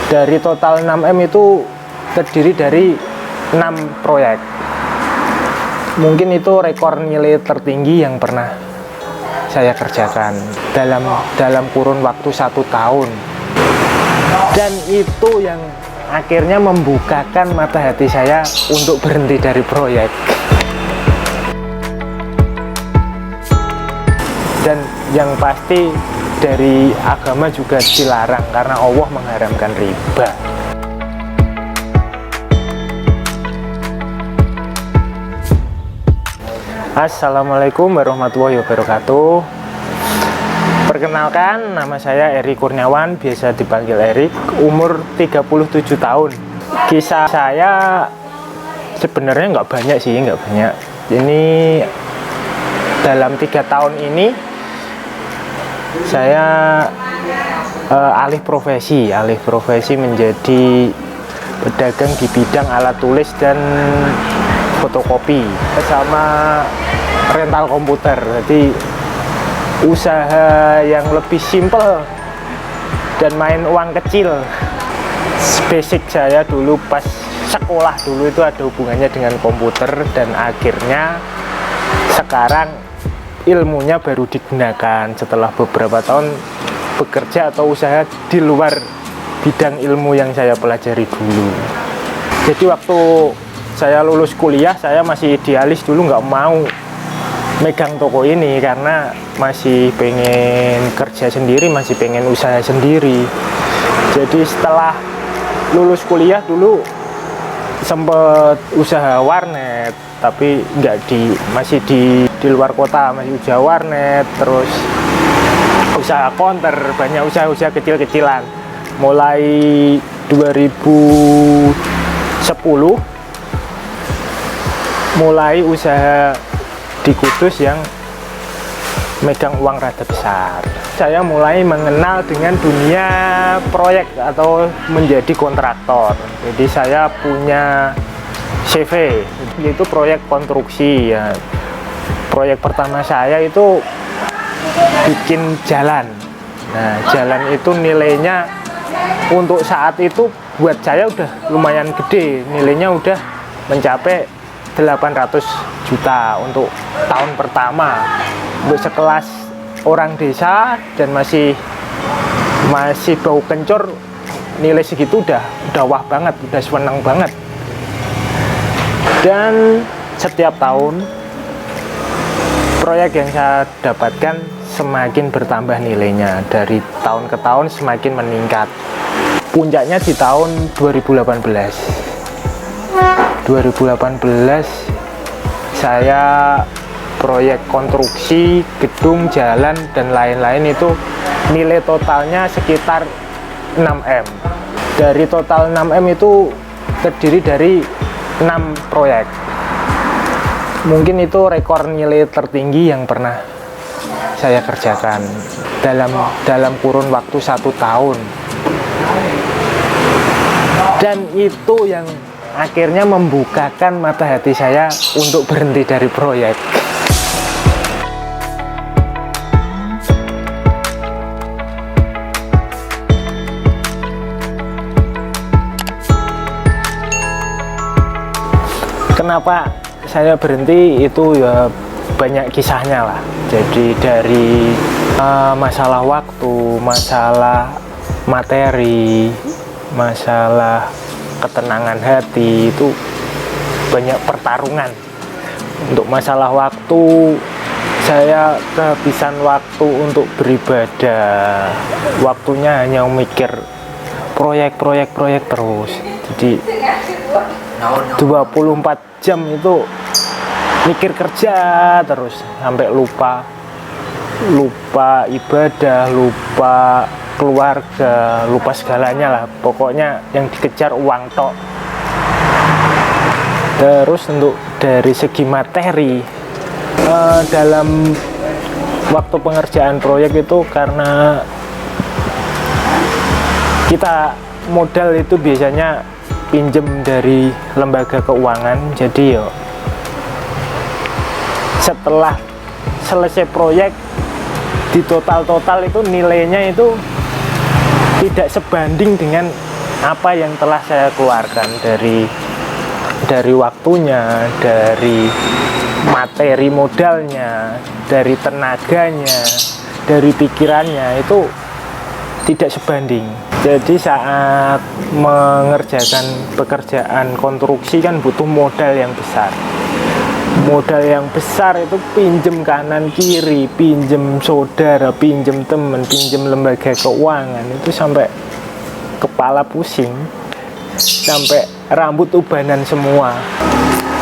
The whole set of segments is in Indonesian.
Dari total 6M itu terdiri dari 6 proyek. Mungkin itu rekor nilai tertinggi yang pernah saya kerjakan dalam kurun waktu 1 tahun. Dan itu yang akhirnya membukakan mata hati saya untuk berhenti dari proyek. Dan yang pasti dari agama juga dilarang karena Allah mengharamkan riba. Assalamualaikum warahmatullahi wabarakatuh. Perkenalkan, nama saya Eri Kurniawan, biasa dipanggil Erik, umur 37 tahun. Kisah saya sebenarnya nggak banyak sih, nggak banyak. Ini dalam 3 tahun ini saya alih profesi menjadi pedagang di bidang alat tulis dan fotokopi sama rental komputer. Jadi usaha yang lebih simpel dan main uang kecil. Basic saya dulu pas sekolah dulu itu ada hubungannya dengan komputer, dan akhirnya sekarang ilmunya baru digunakan setelah beberapa tahun bekerja atau usaha di luar bidang ilmu yang saya pelajari dulu. Jadi waktu saya lulus kuliah, saya masih idealis dulu, nggak mau megang toko ini karena masih pengen kerja sendiri, masih pengen usaha sendiri. Jadi setelah lulus kuliah dulu sempet usaha warnet, tapi masih di luar kota, masih usaha warnet, terus usaha konter, banyak usaha-usaha kecil-kecilan. Mulai 2010 mulai usaha di Kudus yang megang uang rada besar. Saya mulai mengenal dengan dunia proyek atau menjadi kontraktor. Jadi saya punya CV, yaitu proyek konstruksi ya. Proyek pertama saya itu bikin jalan. Nah, jalan itu nilainya untuk saat itu buat saya udah lumayan gede. Nilainya udah mencapai 800 juta untuk tahun pertama. Untuk sekelas orang desa dan masih bau kencur, nilai segitu udah wah banget, udah seneng banget. Dan setiap tahun proyek yang saya dapatkan semakin bertambah nilainya, dari tahun ke tahun semakin meningkat. Puncaknya di tahun 2018 saya proyek konstruksi gedung, jalan dan lain-lain itu nilai totalnya sekitar 6M. Dari total 6M itu terdiri dari 6 proyek. Mungkin itu rekor nilai tertinggi yang pernah saya kerjakan dalam kurun waktu 1 tahun. Dan itu yang akhirnya membukakan mata hati saya untuk berhenti dari proyek. Kenapa saya berhenti itu ya banyak kisahnya lah. Jadi dari masalah waktu, masalah materi, masalah ketenangan hati, itu banyak pertarungan. Untuk masalah waktu, saya kehabisan waktu untuk beribadah. Waktunya hanya mikir proyek terus. Jadi 24 jam itu mikir kerja terus sampai lupa ibadah, lupa keluarga, lupa segalanya lah. Pokoknya yang dikejar uang tok. Terus untuk dari segi materi, dalam waktu pengerjaan proyek itu karena kita modal itu biasanya pinjem dari lembaga keuangan, jadi setelah selesai proyek di total itu nilainya itu tidak sebanding dengan apa yang telah saya keluarkan dari waktunya, dari materi modalnya, dari tenaganya, dari pikirannya, itu tidak sebanding. Jadi saat mengerjakan pekerjaan konstruksi kan butuh modal yang besar. Modal yang besar itu pinjem kanan kiri, pinjem saudara, pinjem teman, pinjem lembaga keuangan, itu sampai kepala pusing, sampai rambut ubanan semua.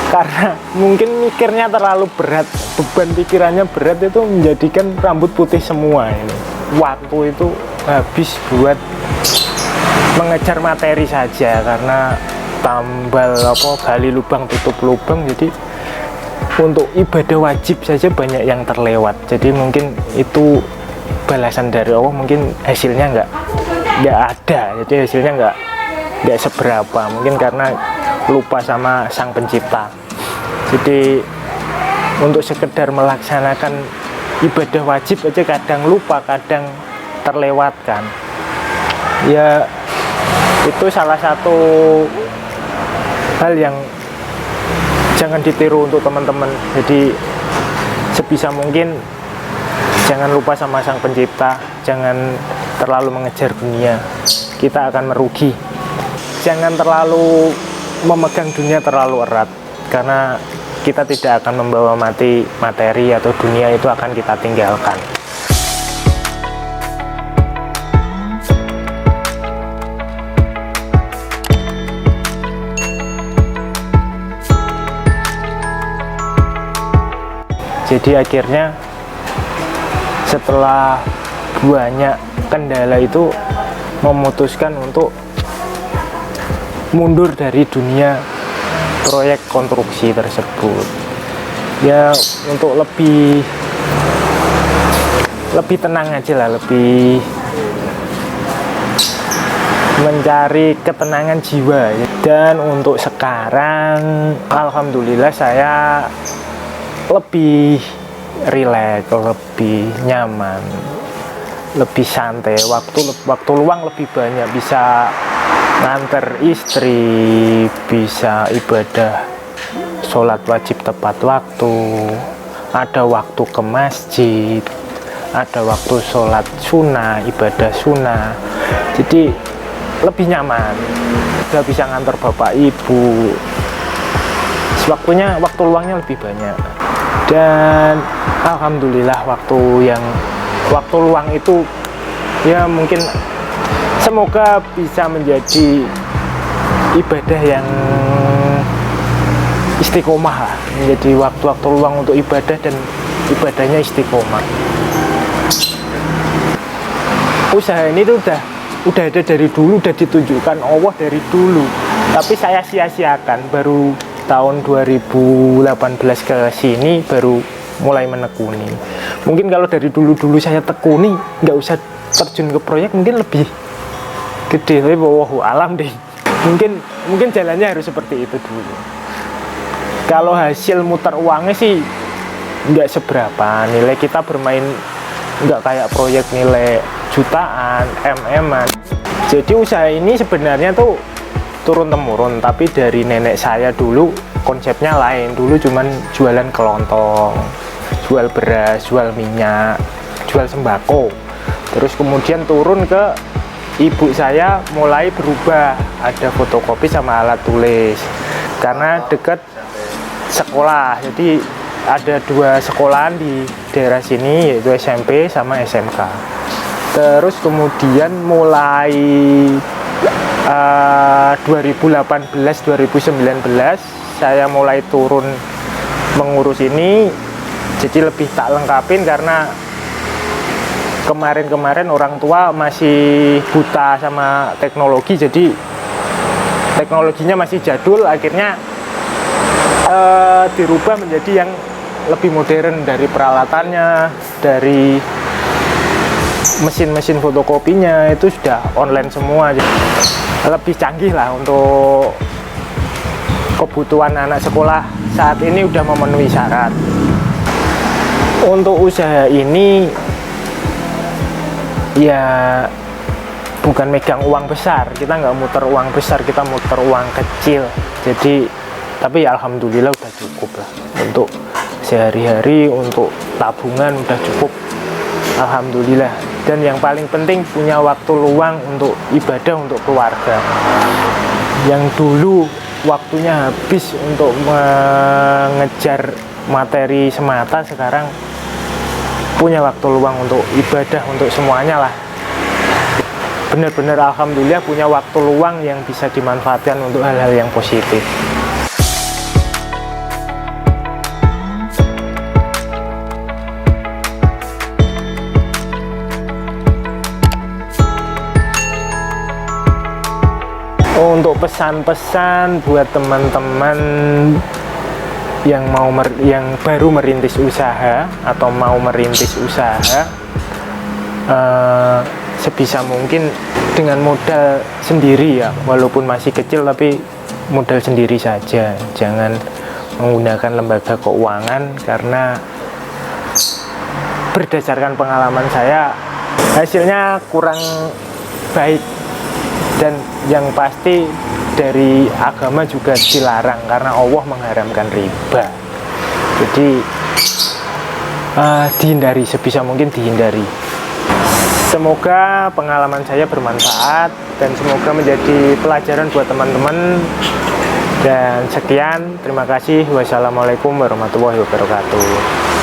Karena mungkin mikirnya terlalu berat, beban pikirannya berat, itu menjadikan rambut putih semua ini. Waktu itu habis buat mengejar materi saja, karena tambal gali lubang tutup lubang, jadi untuk ibadah wajib saja banyak yang terlewat. Jadi mungkin itu balasan dari Allah, mungkin hasilnya nggak ada, jadi hasilnya nggak seberapa, mungkin karena lupa sama Sang Pencipta. Jadi untuk sekedar melaksanakan ibadah wajib aja kadang lupa, kadang terlewatkan. Ya itu salah satu hal yang jangan ditiru untuk teman-teman. Jadi sebisa mungkin jangan lupa sama Sang Pencipta, jangan terlalu mengejar dunia, kita akan merugi. Jangan terlalu memegang dunia terlalu erat, karena kita tidak akan membawa mati materi atau dunia, itu akan kita tinggalkan. Jadi akhirnya setelah banyak kendala itu memutuskan untuk mundur dari dunia proyek konstruksi tersebut. Ya untuk lebih tenang aja lah, lebih mencari ketenangan jiwa. Dan untuk sekarang alhamdulillah saya lebih rileks, lebih nyaman, lebih santai, waktu luang lebih banyak, bisa nganter istri, bisa ibadah sholat wajib tepat waktu, ada waktu ke masjid, ada waktu sholat sunnah, ibadah sunnah. Jadi lebih nyaman, udah bisa nganter bapak ibu, waktu luangnya lebih banyak. Dan alhamdulillah waktu luang itu ya mungkin semoga bisa menjadi ibadah yang istiqomah lah, menjadi waktu-waktu luang untuk ibadah dan ibadahnya istiqomah. Usaha ini tuh udah ada dari dulu, udah ditunjukkan Allah dari dulu, tapi saya sia-siakan. Baru tahun 2018 ke sini baru mulai menekuni. Mungkin kalau dari dulu saya tekuni, nggak usah terjun ke proyek, mungkin lebih gede. Tapi wallahu alam deh, mungkin jalannya harus seperti itu dulu. Kalau hasil muter uangnya sih nggak seberapa, nilai kita bermain nggak kayak proyek nilai jutaan, MM-an. Jadi usaha ini sebenarnya tuh turun-temurun, tapi dari nenek saya dulu konsepnya lain. Dulu cuman jualan kelontong, jual beras, jual minyak, jual sembako. Terus kemudian turun ke ibu saya, mulai berubah, ada fotokopi sama alat tulis, karena dekat sekolah. Jadi ada 2 sekolahan di daerah sini, yaitu SMP sama SMK. Terus kemudian mulai 2018-2019 saya mulai turun mengurus ini, jadi lebih tak lengkapin karena kemarin orang tua masih buta sama teknologi, jadi teknologinya masih jadul. Akhirnya dirubah menjadi yang lebih modern, dari peralatannya, dari mesin-mesin fotokopinya itu sudah online semua. Lebih canggih lah untuk kebutuhan anak sekolah saat ini, udah memenuhi syarat. Untuk usaha ini ya bukan megang uang besar, kita nggak muter uang besar, kita muter uang kecil. Jadi tapi ya alhamdulillah udah cukup lah untuk sehari-hari, untuk tabungan udah cukup, alhamdulillah. Dan yang paling penting punya waktu luang untuk ibadah, untuk keluarga. Yang dulu waktunya habis untuk mengejar materi semata, sekarang punya waktu luang untuk ibadah, untuk semuanya lah. Benar-benar alhamdulillah punya waktu luang yang bisa dimanfaatkan untuk hal-hal yang positif. Untuk pesan-pesan buat teman-teman yang baru merintis usaha atau mau merintis usaha, sebisa mungkin dengan modal sendiri ya, walaupun masih kecil tapi modal sendiri saja, jangan menggunakan lembaga keuangan, karena berdasarkan pengalaman saya hasilnya kurang baik. Dan yang pasti dari agama juga dilarang, karena Allah mengharamkan riba. Jadi dihindari, sebisa mungkin dihindari. Semoga pengalaman saya bermanfaat dan semoga menjadi pelajaran buat teman-teman. Dan sekian, terima kasih. Wassalamualaikum warahmatullahi wabarakatuh.